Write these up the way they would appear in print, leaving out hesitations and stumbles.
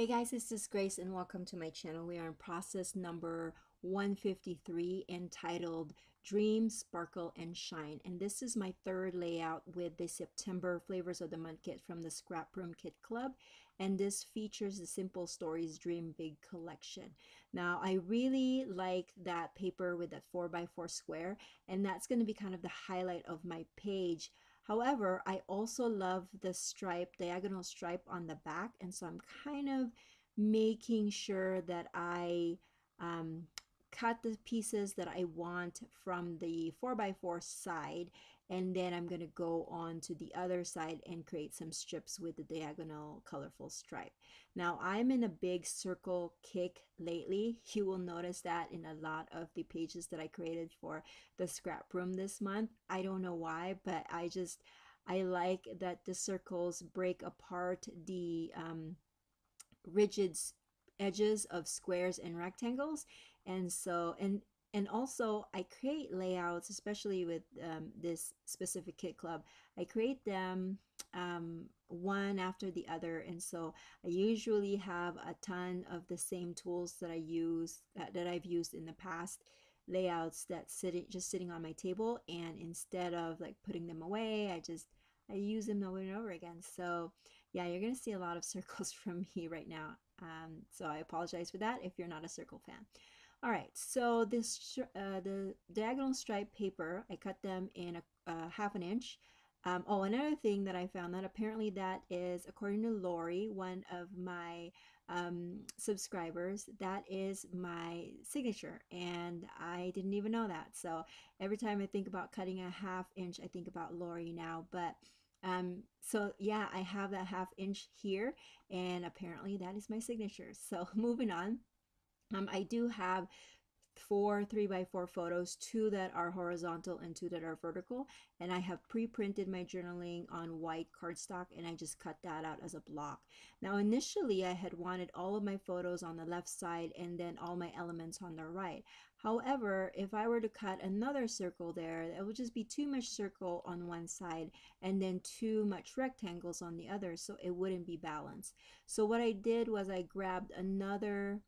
Hey guys, this is Grace and welcome to my channel. We are in process number 153 entitled Dream, Sparkle, and Shine. And this is my third layout with the September Flavors of the Month kit from the ScrapRoom Kit Club. And this features the Simple Stories Dream Big collection. Now, I really like that paper with that 4x4 square, and that's going to be kind of the highlight of my page. However, I also love the stripe, diagonal stripe on the back, and so I'm kind of making sure that I cut the pieces that I want from the 4x4 side, and then I'm going to go on to the other side and create some strips with the diagonal colorful stripe. Now, I'm in a big circle kick lately. You will notice that in a lot of the pages that I created for the scrap room this month. I don't know why, but I like that the circles break apart the rigid edges of squares and rectangles. And so and also I create layouts, especially with this specific kit club. I create them one after the other, and so I usually have a ton of the same tools that I've used in the past layouts that just sitting on my table, and instead of like putting them away, I use them over and over again. So yeah, you're gonna see a lot of circles from me right now. So I apologize for that if you're not a circle fan. All right, so the diagonal stripe paper, I cut them in a half an inch. Oh, another thing that I found, that apparently that is, according to Lori, one of my subscribers, that is my signature, and I didn't even know that. So every time I think about cutting a half inch, I think about Lori now. But so yeah, I have that half inch here, and apparently that is my signature. So moving on. I do have 4 3x4 photos, 2 that are horizontal and 2 that are vertical, and I have pre-printed my journaling on white cardstock, and I just cut that out as a block. Now initially I had wanted all of my photos on the left side and then all my elements on the right. However, if I were to cut another circle there, it would just be too much circle on one side and then too much rectangles on the other, so it wouldn't be balanced. So what I did was I grabbed another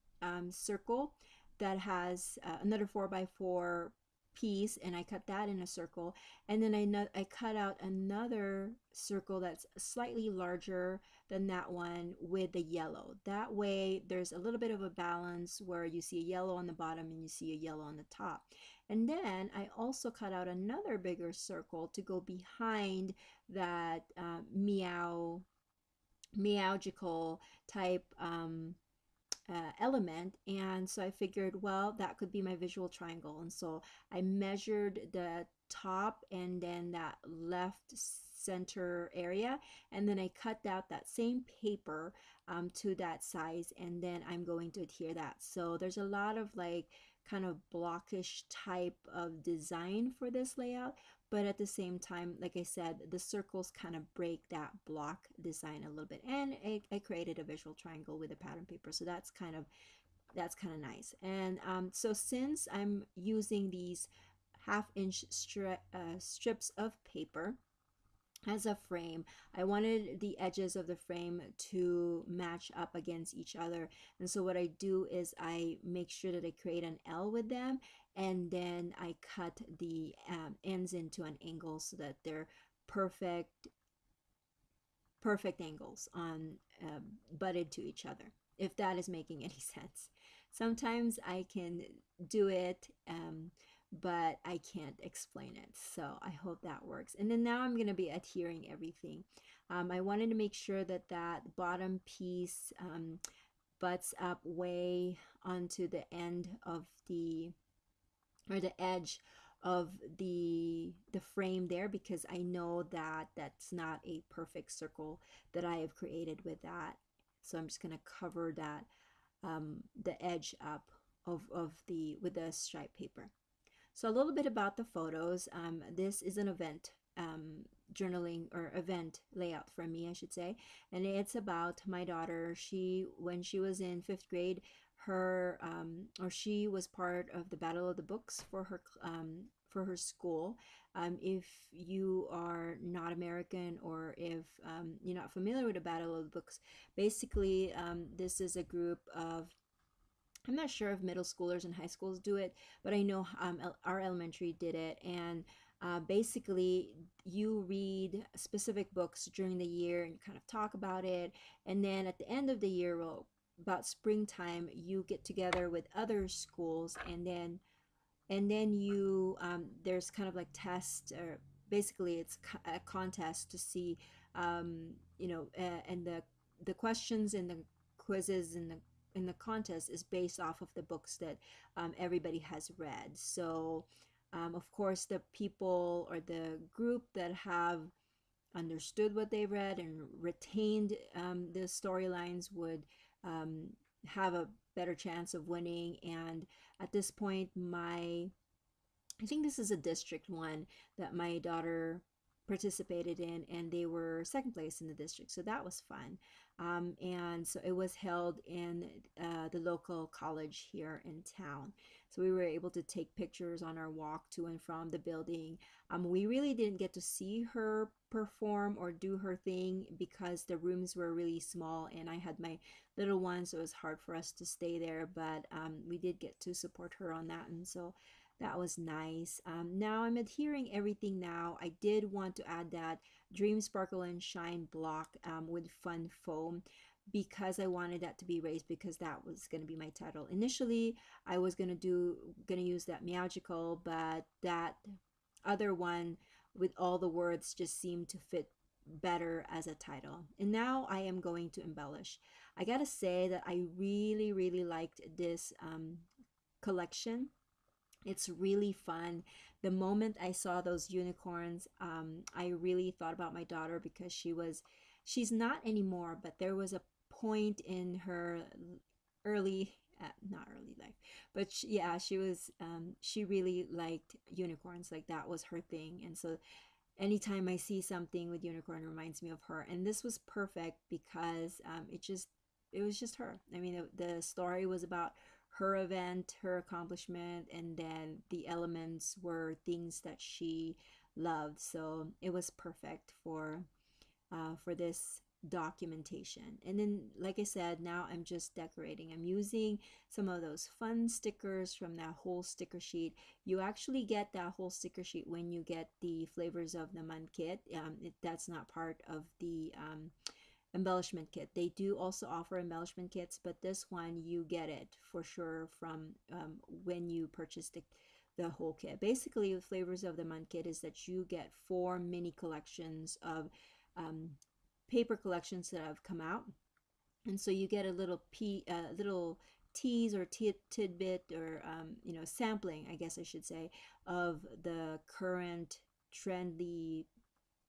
circle that has another 4x4 piece, and I cut that in a circle, and then I cut out another circle that's slightly larger than that one with the yellow. That way there's a little bit of a balance where you see a yellow on the bottom and you see a yellow on the top. And then I also cut out another bigger circle to go behind that meowgical type element. And so I figured, well, that could be my visual triangle. And so I measured the top and then that left center area, and then I cut out that same paper to that size, and then I'm going to adhere that. So there's a lot of like kind of blockish type of design for this layout, but at the same time, like I said, the circles kind of break that block design a little bit, and I created a visual triangle with a pattern paper, so that's kind of nice. And so since I'm using these half-inch strips of paper as a frame, I wanted the edges of the frame to match up against each other. And so what I do is I make sure that I create an L with them, and then I cut the ends into an angle so that they're perfect angles on butted to each other, if that is making any sense. Sometimes I can do it, but I can't explain it. So I hope that works. And then now I'm going to be adhering everything. I wanted to make sure that that bottom piece butts up way onto the end of the edge of the frame there, because I know that that's not a perfect circle that I have created with that. So I'm just going to cover that the edge up of the with the stripe paper. So a little bit about the photos. This is an event journaling or event layout from me, I should say, and it's about my daughter. When she was in 5th grade, her or she was part of the Battle of the Books for her school. If you are not American, or if you're not familiar with the Battle of the Books, basically this is a group of, I'm not sure if middle schoolers and high schools do it, but I know our elementary did it. And basically, you read specific books during the year and you kind of talk about it. And then at the end of the year, well, about springtime, you get together with other schools, and then you there's kind of like test, or basically it's a contest to see, and the questions and the quizzes in the contest is based off of the books that everybody has read. So of course, the people or the group that have understood what they read and retained the storylines would um, have a better chance of winning. And at this point, I think this is a district one that my daughter participated in, and they were second place in the district. So that was fun. And so it was held in the local college here in town. So we were able to take pictures on our walk to and from the building. We really didn't get to see her perform or do her thing because the rooms were really small and I had my little one, so it was hard for us to stay there. But we did get to support her on that, and so that was nice. Now I'm adhering everything now. I did want to add that Dream Sparkle and Shine block with fun foam, because I wanted that to be raised, because that was going to be my title. Initially, I was going to use that Magical, but that other one with all the words just seemed to fit better as a title. And now I am going to Embellish. I gotta say that I really, really liked this collection. It's really fun. The moment I saw those unicorns, I really thought about my daughter, because she's not anymore, but there was a point in her early, not early life, but yeah, she really liked unicorns. Like, that was her thing. And so anytime I see something with unicorn, it reminds me of her. And this was perfect because it was just her. I mean, the story was about her event, her accomplishment, and then the elements were things that she loved. So it was perfect for this documentation. And then, like I said, now I'm just decorating. I'm using some of those fun stickers from that whole sticker sheet. You actually get that whole sticker sheet when you get the Flavors of the Month kit. That's not part of the embellishment kit. They do also offer embellishment kits, but this one you get it for sure from when you purchase the whole kit. Basically, the Flavors of the Month kit is that you get 4 mini collections of paper collections that have come out, and so you get a little tease or tidbit, or sampling, I guess I should say, of the current trendy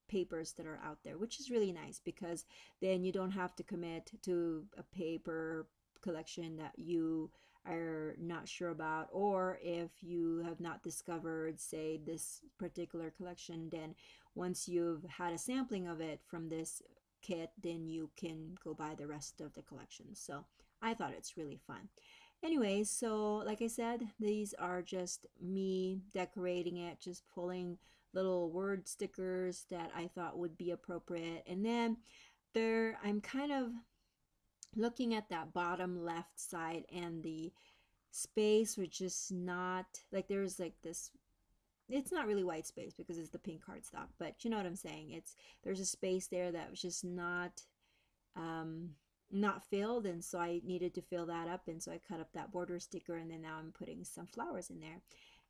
papers that are out there, which is really nice, because then you don't have to commit to a paper collection that you are not sure about, or if you have not discovered, say, this particular collection, then once you've had a sampling of it from this kit, then you can go buy the rest of the collection. So I thought it's really fun. Anyway, so like I said, these are just me decorating it, just pulling little word stickers that I thought would be appropriate. And then I'm kind of looking at that bottom left side, and the space was just not, like, there's like this, it's not really white space because it's the pink cardstock, but you know what I'm saying. There's a space there that was just not filled, and so I needed to fill that up, and so I cut up that border sticker, and then now I'm putting some flowers in there.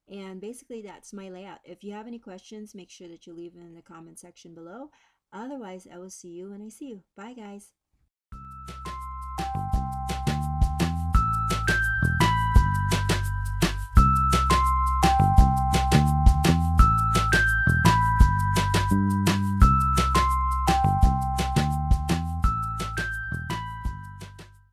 And basically that's my layout. If you have any questions, make sure that you leave them in the comment section below. Otherwise, I will see you when I see you. Bye, guys.